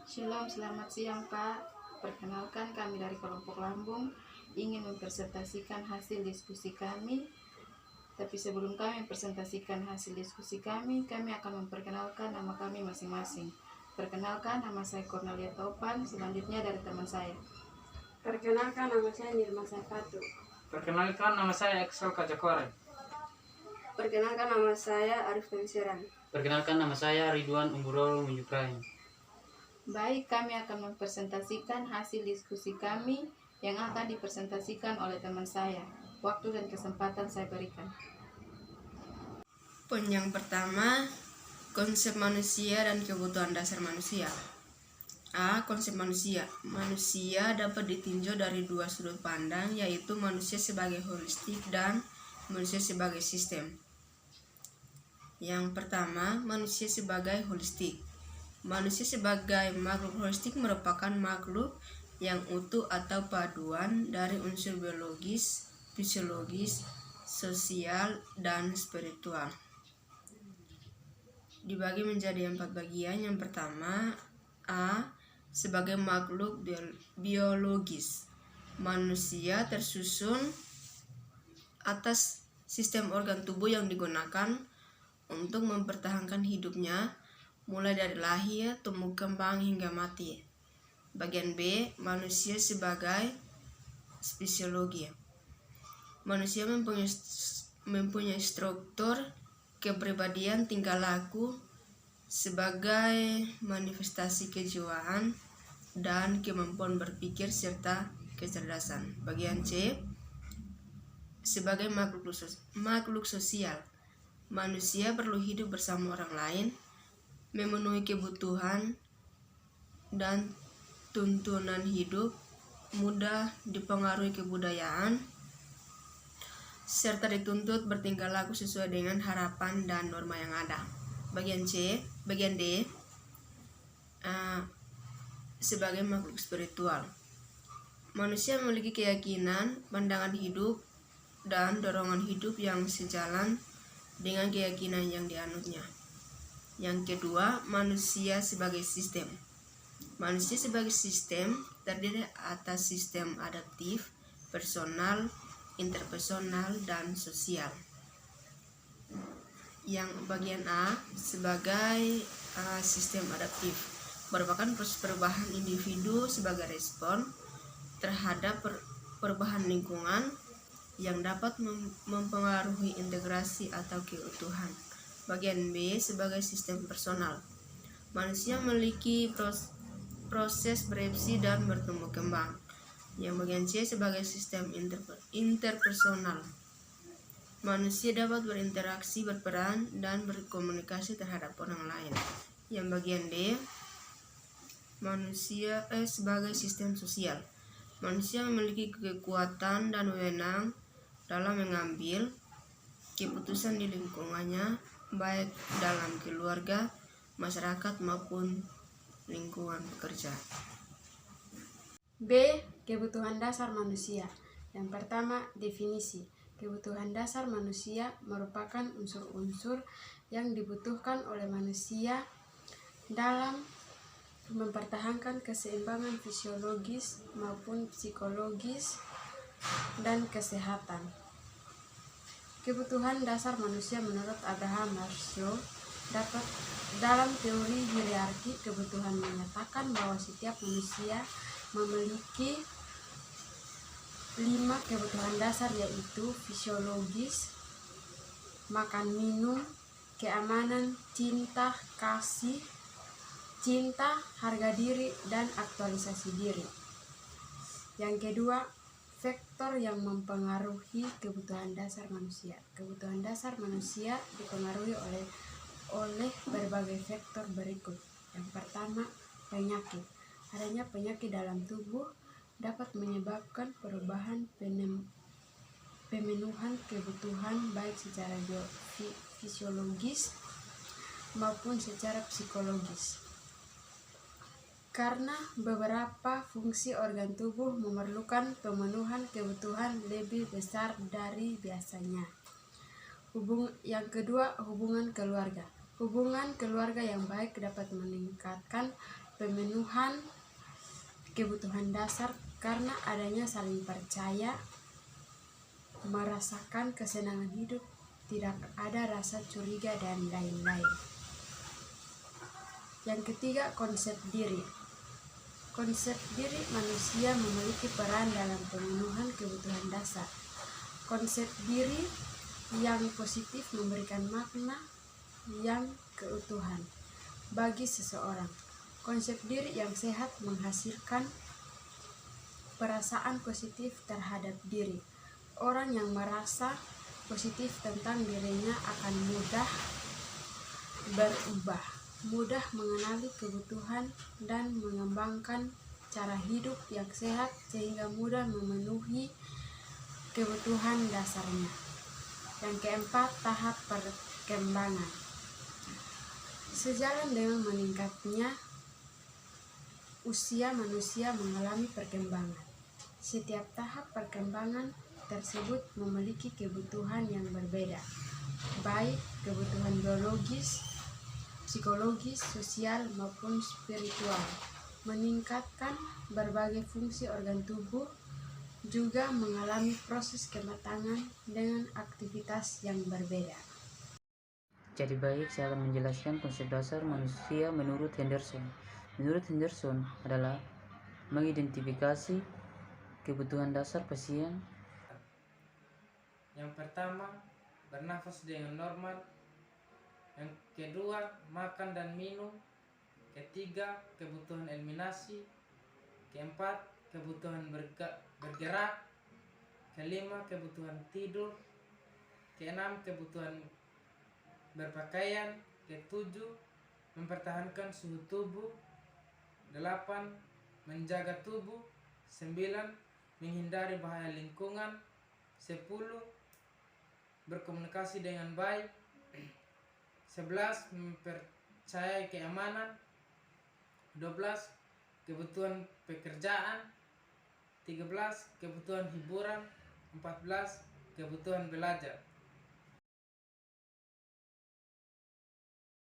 Shalom, selamat siang Pak. Perkenalkan, kami dari kelompok Lambung ingin mempresentasikan hasil diskusi kami. Tapi sebelum kami mempresentasikan hasil diskusi kami akan memperkenalkan nama kami masing-masing. Perkenalkan, nama saya Cornelia Topan, selanjutnya dari teman saya. Perkenalkan, nama saya Nirma Saifatu. Perkenalkan, nama saya Excel Kajakore. Perkenalkan, nama saya Arif Tengsiran. Perkenalkan, nama saya Ridwan Umburol Munjukrain. Baik, kami akan mempresentasikan hasil diskusi kami yang akan dipresentasikan oleh teman saya. Waktu dan kesempatan saya berikan. Poin yang pertama, konsep manusia dan kebutuhan dasar manusia. A. Konsep manusia. Manusia dapat ditinjau dari dua sudut pandang, yaitu manusia sebagai holistik dan manusia sebagai sistem. Yang pertama, manusia sebagai holistik. Manusia sebagai makhluk holistik merupakan makhluk yang utuh atau paduan dari unsur biologis, fisiologis, sosial, dan spiritual. Dibagi menjadi 4 bagian. Yang pertama, A. Sebagai makhluk biologis. Manusia tersusun atas sistem organ tubuh yang digunakan untuk mempertahankan hidupnya, mulai dari lahir, tumbuh kembang, hingga mati. Bagian B, manusia sebagai fisiologi. Manusia mempunyai struktur, kepribadian, tingkah laku sebagai manifestasi kejiwaan dan kemampuan berpikir serta kecerdasan. Bagian C, sebagai makhluk sosial. Manusia perlu hidup bersama orang lain, memenuhi kebutuhan dan tuntunan hidup, mudah dipengaruhi kebudayaan, serta dituntut bertingkah laku sesuai dengan harapan dan norma yang ada. Bagian D, sebagai makhluk spiritual. Manusia memiliki keyakinan, pandangan hidup, dan dorongan hidup yang sejalan dengan keyakinan yang dianutnya. Yang kedua, manusia sebagai sistem. Manusia sebagai sistem terdiri atas sistem adaptif, personal, interpersonal, dan sosial. Yang bagian A, sebagai sistem adaptif, merupakan proses perubahan individu sebagai respon terhadap perubahan lingkungan yang dapat mempengaruhi integrasi atau keutuhan. Bagian B, sebagai sistem personal. Manusia memiliki proses bereaksi dan bertumbuh kembang. Yang bagian C, sebagai sistem interpersonal. Manusia dapat berinteraksi, berperan, dan berkomunikasi terhadap orang lain. Yang bagian D, manusia sebagai sistem sosial. Manusia memiliki kekuatan dan wewenang dalam mengambil keputusan di lingkungannya, baik dalam keluarga, masyarakat, maupun lingkungan pekerja. B. Kebutuhan dasar manusia. Yang pertama, definisi. Kebutuhan dasar manusia merupakan unsur-unsur yang dibutuhkan oleh manusia dalam mempertahankan keseimbangan fisiologis maupun psikologis dan kesehatan. Kebutuhan dasar manusia menurut Abraham Maslow dalam teori hierarki kebutuhan menyatakan bahwa setiap manusia memiliki 5 kebutuhan dasar, yaitu fisiologis, makan minum, keamanan, cinta, kasih, harga diri, dan aktualisasi diri. Yang kedua, faktor yang mempengaruhi kebutuhan dasar manusia. Kebutuhan dasar manusia dipengaruhi oleh berbagai faktor berikut. Yang pertama, penyakit. Adanya penyakit dalam tubuh dapat menyebabkan perubahan pemenuhan kebutuhan baik secara fisiologis maupun secara psikologis. Karena beberapa fungsi organ tubuh memerlukan pemenuhan kebutuhan lebih besar dari biasanya. Yang kedua, hubungan keluarga. Hubungan keluarga yang baik dapat meningkatkan pemenuhan kebutuhan dasar karena adanya saling percaya, merasakan kesenangan hidup, tidak ada rasa curiga dan lain-lain. Yang ketiga, konsep diri. Konsep diri manusia memiliki peran dalam pemenuhan kebutuhan dasar. Konsep diri yang positif memberikan makna yang keutuhan bagi seseorang. Konsep diri yang sehat menghasilkan perasaan positif terhadap diri. Orang yang merasa positif tentang dirinya akan mudah berubah, mudah mengenali kebutuhan dan mengembangkan cara hidup yang sehat sehingga mudah memenuhi kebutuhan dasarnya. Yang keempat, tahap perkembangan. Sejalan dengan meningkatnya usia manusia mengalami perkembangan. Setiap tahap perkembangan tersebut memiliki kebutuhan yang berbeda, baik kebutuhan biologis, psikologis, sosial, maupun spiritual. Meningkatkan berbagai fungsi organ tubuh juga mengalami proses kematangan dengan aktivitas yang berbeda. Jadi baik, saya akan menjelaskan konsep dasar manusia menurut Henderson. Menurut Henderson adalah mengidentifikasi kebutuhan dasar pasien. Yang pertama, bernafas dengan normal. Yang kedua, makan dan minum. Ketiga, kebutuhan eliminasi. Keempat, kebutuhan bergerak. Kelima, kebutuhan tidur. Keenam, kebutuhan berpakaian. Ketujuh, mempertahankan suhu tubuh. 8. Menjaga tubuh. 9. Menghindari bahaya lingkungan. 10. Berkomunikasi dengan baik. 11. Mempercayai keamanan. 12. Kebutuhan pekerjaan. 13. Kebutuhan hiburan. 14. Kebutuhan belajar.